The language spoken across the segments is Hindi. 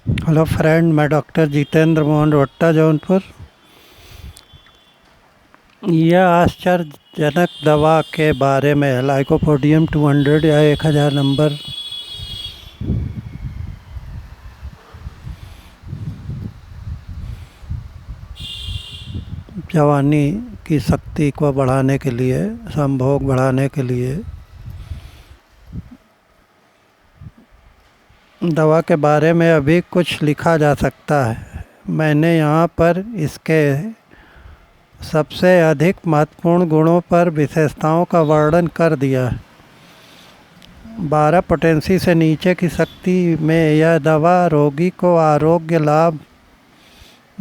हेलो फ्रेंड, मैं डॉक्टर जितेंद्र मोहन रोहट्टा, जौनपुर। यह आश्चर्यजनक दवा के बारे में है, लाइकोपोडियम 200 या 1000 नंबर। जवानी की शक्ति को बढ़ाने के लिए, संभोग बढ़ाने के लिए दवा के बारे में अभी कुछ लिखा जा सकता है। मैंने यहाँ पर इसके सबसे अधिक महत्वपूर्ण गुणों पर विशेषताओं का वर्णन कर दिया है। 12 पोटेंसी से नीचे की शक्ति में यह दवा रोगी को आरोग्य लाभ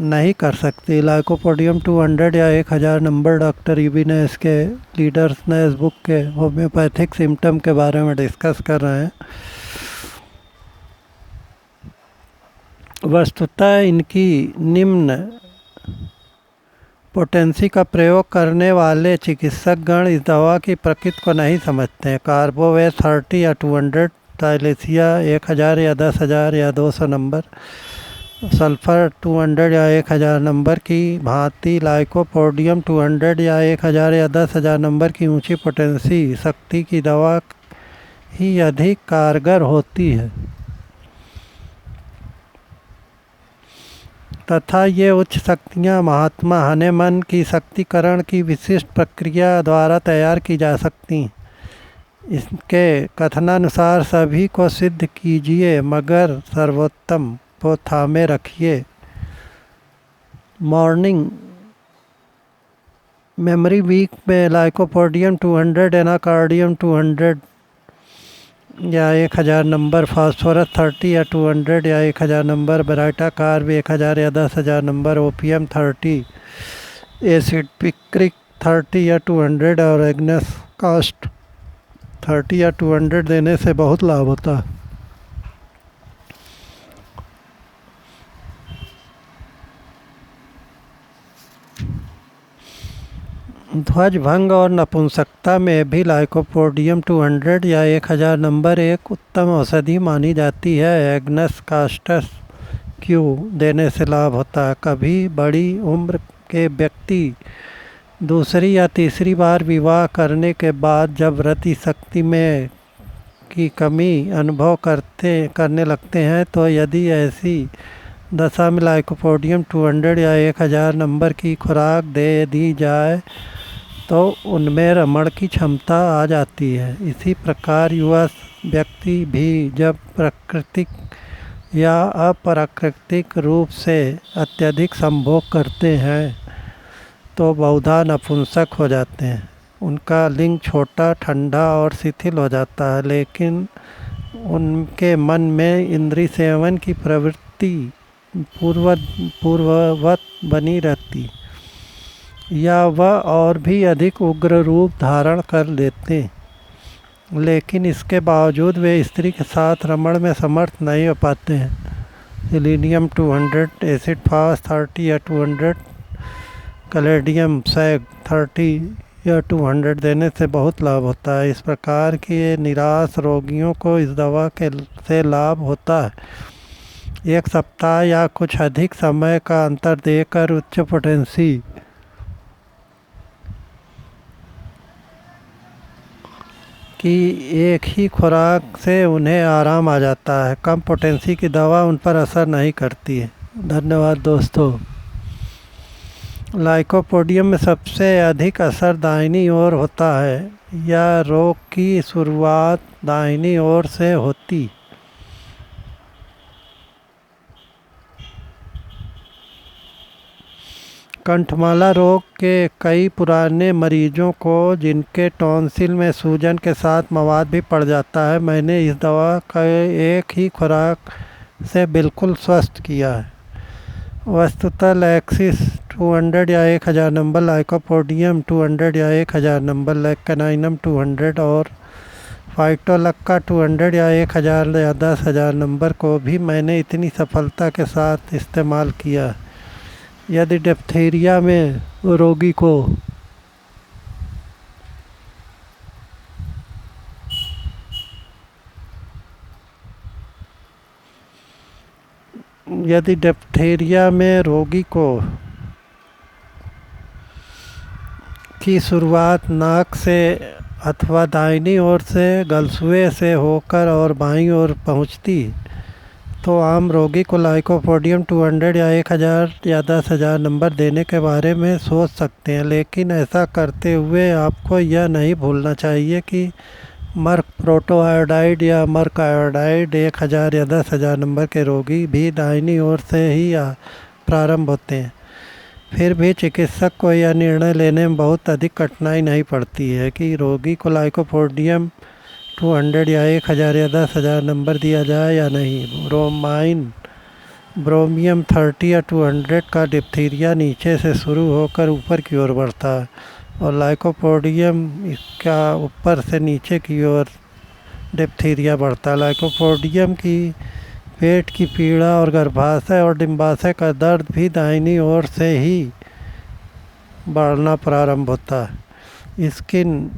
नहीं कर सकती। लाइकोपोडियम 200 या 1000 नंबर डॉक्टर यूबीनेस के लीडर्स ने इस बुक के होम्योपैथिक सिम्टम के बारे में डिस्कस कर रहे हैं। वस्तुतः इनकी निम्न पोटेंसी का प्रयोग करने वाले चिकित्सकगण इस दवा की प्रकृति को नहीं समझते हैं। कार्बोवेट 30 या 200, टाइलेसिया 1000 या 10,000 या 200 नंबर, सल्फर 200 या 1000 नंबर की भांति लाइकोपोडियम 200 या 1000 या 10,000 नंबर की ऊंची पोटेंसी शक्ति की दवा ही अधिक कारगर होती है तथा ये उच्च शक्तियाँ महात्मा हनेमन की शक्तिकरण की विशिष्ट प्रक्रिया द्वारा तैयार की जा सकती। इसके कथनानुसार सभी को सिद्ध कीजिए मगर सर्वोत्तम को थामे रखिए। मॉर्निंग मेमोरी वीक में लाइकोपोडियम 200, एनाकार्डियम 200 या 1000 नंबर, फास्फोरस 30 या 200 या 1000 नंबर, बेराटा कार्ब 1000 या 10,000 नंबर, ओपियम 30, एसिड पिक्रिक 30 या 200 और एग्नेस कास्ट 30 या 200 देने से बहुत लाभ होता है। ध्वज भंग और नपुंसकता में भी लाइकोपोडियम 200 या 1000 नंबर एक उत्तम औषधि मानी जाती है। एग्नेस कास्टस क्यू देने से लाभ होता है। कभी बड़ी उम्र के व्यक्ति दूसरी या तीसरी बार विवाह करने के बाद जब रति शक्ति में की कमी अनुभव करने लगते हैं तो यदि ऐसी दशा में लाइकोपोडियम 200 या 1000 नंबर की खुराक दे दी जाए तो उनमें रमण की क्षमता आ जाती है। इसी प्रकार युवा व्यक्ति भी जब प्राकृतिक या अप्राकृतिक रूप से अत्यधिक संभोग करते हैं तो बहुधा नपुंसक हो जाते हैं। उनका लिंग छोटा, ठंडा और शिथिल हो जाता है, लेकिन उनके मन में इंद्रिय सेवन की प्रवृत्ति पूर्ववत बनी रहती या वह और भी अधिक उग्र रूप धारण कर लेते, लेकिन इसके बावजूद वे स्त्री के साथ रमण में समर्थ नहीं हो पाते हैं। सेलेनियम 200, एसिड फास 30 या 200, कैलेडियम सैग 30 या 200 देने से बहुत लाभ होता है। इस प्रकार के निराश रोगियों को इस दवा से लाभ होता है। एक सप्ताह या कुछ अधिक समय का अंतर देकर उच्च पोटेंसी कि एक ही खुराक से उन्हें आराम आ जाता है। कम पोटेंसी की दवा उन पर असर नहीं करती है। धन्यवाद दोस्तों। लाइकोपोडियम में सबसे अधिक असर दाहिनी ओर होता है या रोग की शुरुआत दाहिनी ओर से होती। कंठमाला रोग के कई पुराने मरीजों को जिनके टॉन्सिल में सूजन के साथ मवाद भी पड़ जाता है, मैंने इस दवा का एक ही खुराक से बिल्कुल स्वस्थ किया है। वस्तुतः लैक्सिस 200 या 1000 नंबर, लाइकोपोडियम 200 या 1000 नंबर, लेक्केनाइनम 200 और फाइटोलक्का 200 या 1000 या 10,000 नंबर को भी मैंने इतनी सफलता के साथ इस्तेमाल किया। यदि डिप्थीरिया में रोगी को यदि डिप्थीरिया में रोगी को की शुरुआत नाक से अथवा दाहिनी ओर से गलसुए से होकर और बाईं ओर पहुंचती, तो आम रोगी को लाइकोपोडियम 200 या 1000 या 10,000 नंबर देने के बारे में सोच सकते हैं। लेकिन ऐसा करते हुए आपको यह नहीं भूलना चाहिए कि मर्क प्रोटोआयोडाइड या मर्क आयोडाइड 1000 या 10,000 नंबर के रोगी भी दाहिनी ओर से ही प्रारंभ होते हैं। फिर भी चिकित्सक को यह निर्णय लेने में बहुत अधिक कठिनाई नहीं पड़ती है कि रोगी को लाइकोपोडियम 200 या 1000 या 10,000 नंबर दिया जाए या नहीं। ब्रोमियम 30 या 200 का डिप्थीरिया नीचे से शुरू होकर ऊपर की ओर बढ़ता है और लाइकोपोडियम इसका ऊपर से नीचे की ओर डिप्थीरिया बढ़ता है। लाइकोपोडियम की पेट की पीड़ा और गर्भाशय और डिंबाशय का दर्द भी दाहिनी ओर से ही बढ़ना प्रारंभ होता है। स्किन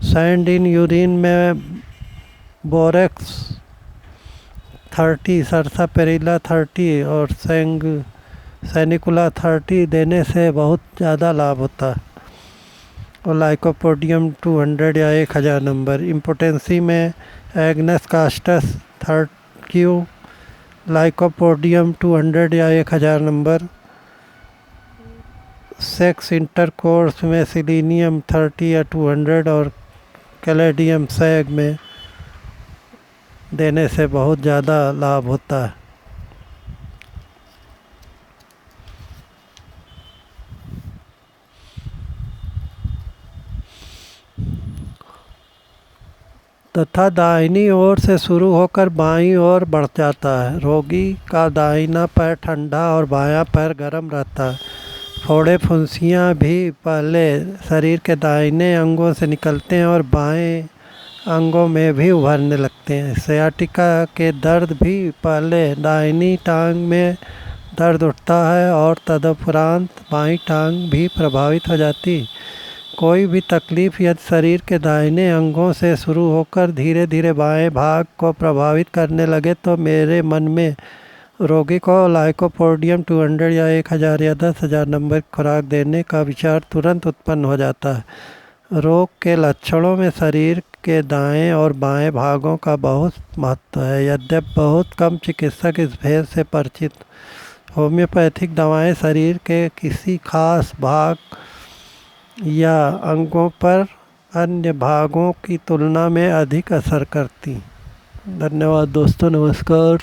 सैंड इन यूरिन में बोरेक्स 30, सरसापेरिला 30 और सैनिकुला 30 देने से बहुत ज़्यादा लाभ होता है। और लाइकोपोडियम 200 या 1000 नंबर। इम्पोटेंसी में एग्नस कास्टस क्यू, लाइकोपोडियम 200 या 1000 नंबर। सेक्स इंटरकोर्स में सिलीनियम 30 या 200 और कैलेडियम सैग में देने से बहुत ज़्यादा लाभ होता है। तथा दाहिनी ओर से शुरू होकर बाईं ओर बढ़ जाता है। रोगी का दाहिना पैर ठंडा और बायां पैर गर्म रहता है। फोड़े फुंसियाँ भी पहले शरीर के दाहिने अंगों से निकलते हैं और बाएं अंगों में भी उभरने लगते हैं। सयाटिका के दर्द भी पहले दाहिनी टांग में दर्द उठता है और तदुपरांत बाईं टांग भी प्रभावित हो जाती। कोई भी तकलीफ यदि शरीर के दाहिने अंगों से शुरू होकर धीरे धीरे बाएं भाग को प्रभावित करने लगे तो मेरे मन में रोगी को लाइकोपोडियम 200 या 1000 या 10,000 नंबर की खुराक देने का विचार तुरंत उत्पन्न हो जाता है। रोग के लक्षणों में शरीर के दाएं और बाएं भागों का बहुत महत्व है। यद्यपि बहुत कम चिकित्सक इस भेद से परिचित। होम्योपैथिक दवाएं शरीर के किसी खास भाग या अंगों पर अन्य भागों की तुलना में अधिक असर करती। धन्यवाद दोस्तों, नमस्कार।